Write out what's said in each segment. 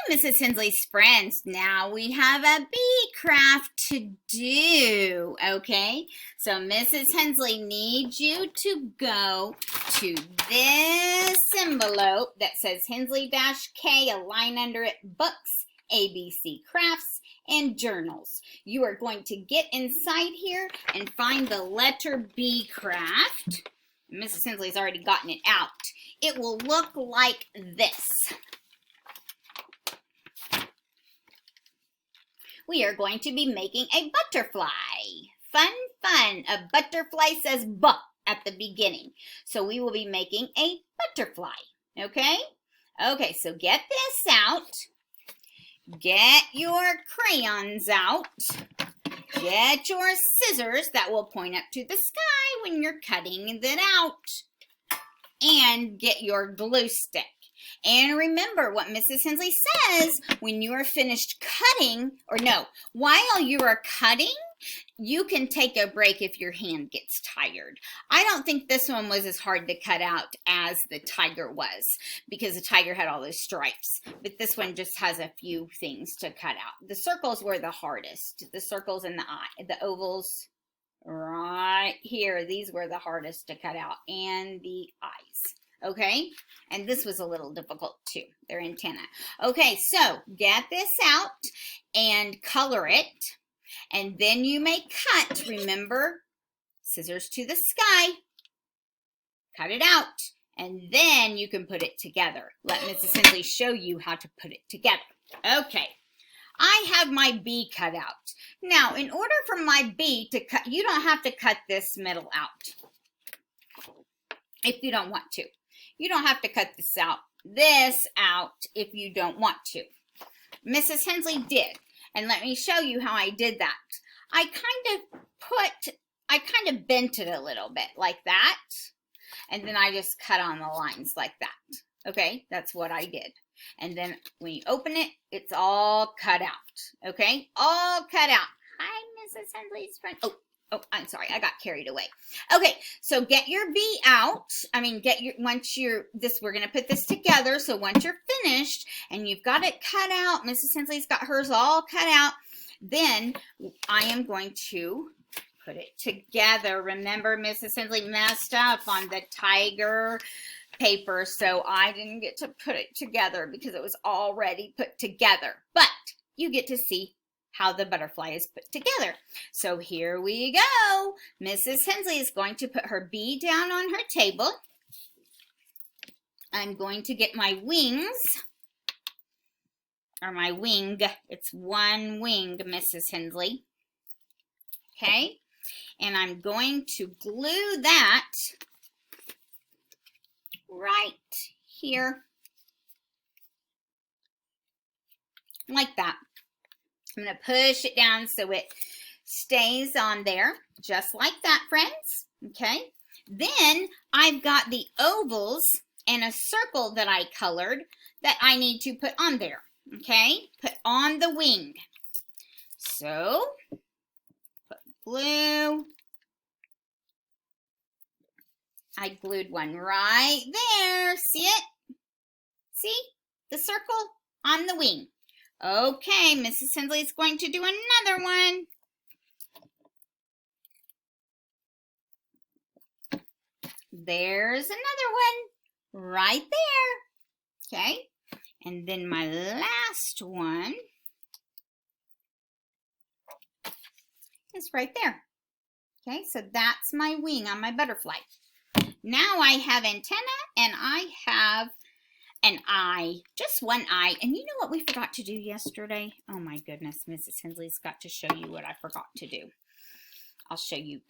Mrs. Hensley's friends. Now we have a bee craft to do, okay? So Mrs. Hensley needs you to go to this envelope that says Hensley-K, a line under it, books, ABC crafts, and journals. You are going to get inside here and find the letter B craft. Mrs. Hensley's already gotten it out. It will look like this. We are going to be making a butterfly. Fun, fun. A butterfly says "buh" at the beginning. So we will be making a butterfly, okay? Okay, so get this out. Get your crayons out. Get your scissors that will point up to the sky when you're cutting it out. And get your glue stick. And remember what Mrs. Hensley says when you are finished cutting, or no, while you are cutting, you can take a break if your hand gets tired. I don't think this one was as hard to cut out as the tiger was because the tiger had all those stripes. But this one just has a few things to cut out. The circles were the hardest. The circles and the eye, the ovals right here, these were the hardest to cut out, and the eyes. Okay, and this was a little difficult too, their antenna. Okay, so get this out and color it, and then you may cut. Remember, scissors to the sky, cut it out, and then you can put it together. Let Mrs. Hensley show you how to put it together. Okay, I have my bee cut out. Now, in order for my bee to cut, you don't have to cut this middle out if you don't want to. You don't have to cut this out if you don't want to. Mrs. Hensley did, and let me show you how I did that. I kind of bent it a little bit like that, and then I just cut on the lines like that. Okay, that's what I did. And then when you open it, it's all cut out. Okay, all cut out. Hi, Mrs. Hensley's friend. Oh, I'm sorry, I got carried away. Okay, so get your bee out. We're gonna put this together. So once you're finished and you've got it cut out, Mrs. Hensley's got hers all cut out, then I am going to put it together. Remember, Mrs. Hensley messed up on the tiger paper, so I didn't get to put it together because it was already put together. But you get to see how the butterfly is put together. So here we go. Mrs. Hensley is going to put her bee down on her table. I'm going to get my wings, or my wing. It's one wing, Mrs. Hensley. Okay, and I'm going to glue that right here, like that. I'm going to push it down so it stays on there, just like that, friends. Okay, then I've got the ovals and a circle that I colored that I need to put on there. Okay, put on the wing. So, put glue. I glued one right there. See it? See the circle on the wing. Okay, Mrs. Hensley is going to do another one. There's another one right there. Okay, and then my last one is right there. Okay, so that's my wing on my butterfly. Now I have antenna and I have an eye, just one eye. And you know what we forgot to do yesterday? Oh my goodness, Mrs. Hensley's got to show you what I forgot to do. I'll show you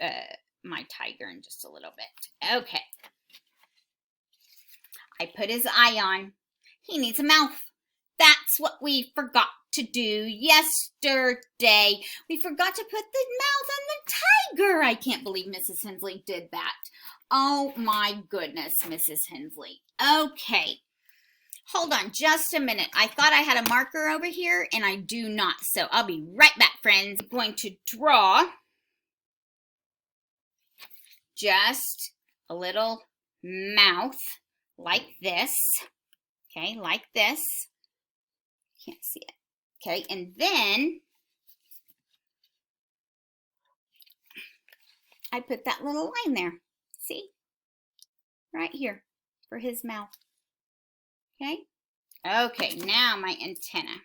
my tiger in just a little bit. Okay. I put his eye on. He needs a mouth. That's what we forgot to do yesterday. We forgot to put the mouth on the tiger. I can't believe Mrs. Hensley did that. Oh my goodness, Mrs. Hensley. Okay. Hold on just a minute. I thought I had a marker over here, and I do not. So I'll be right back, friends. I'm going to draw just a little mouth like this. Okay, like this. Can't see it. Okay, and then I put that little line there. See? Right here for his mouth. Okay? Okay, now my antenna.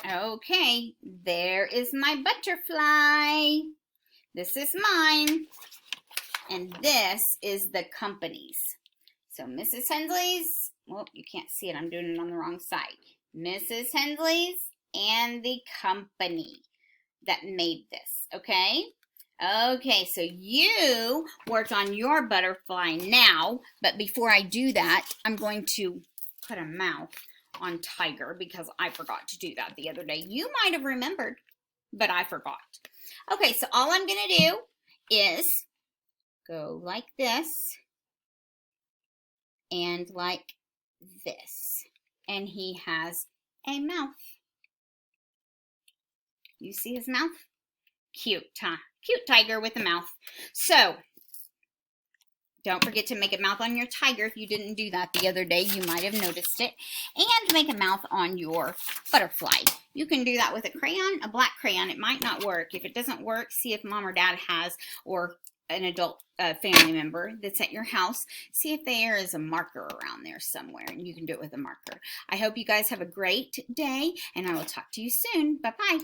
Okay, there is my butterfly. This is mine, and this is the company's. So Mrs. Hensley's, well, you can't see it. I'm doing it on the wrong side. Mrs. Hensley's and the company that made this, okay? Okay, so you work on your butterfly now, but before I do that, I'm going to put a mouth on Tiger because I forgot to do that the other day. You might have remembered, but I forgot. Okay, so all I'm going to do is go like this and like this. And he has a mouth. You see his mouth? Cute, huh? Cute tiger with a mouth. So, don't forget to make a mouth on your tiger. If you didn't do that the other day, you might have noticed it. And make a mouth on your butterfly. You can do that with a crayon, a black crayon. It might not work. If it doesn't work, see if mom or dad has, or an adult family member that's at your house. See if there is a marker around there somewhere, and you can do it with a marker. I hope you guys have a great day, and I will talk to you soon. Bye-bye.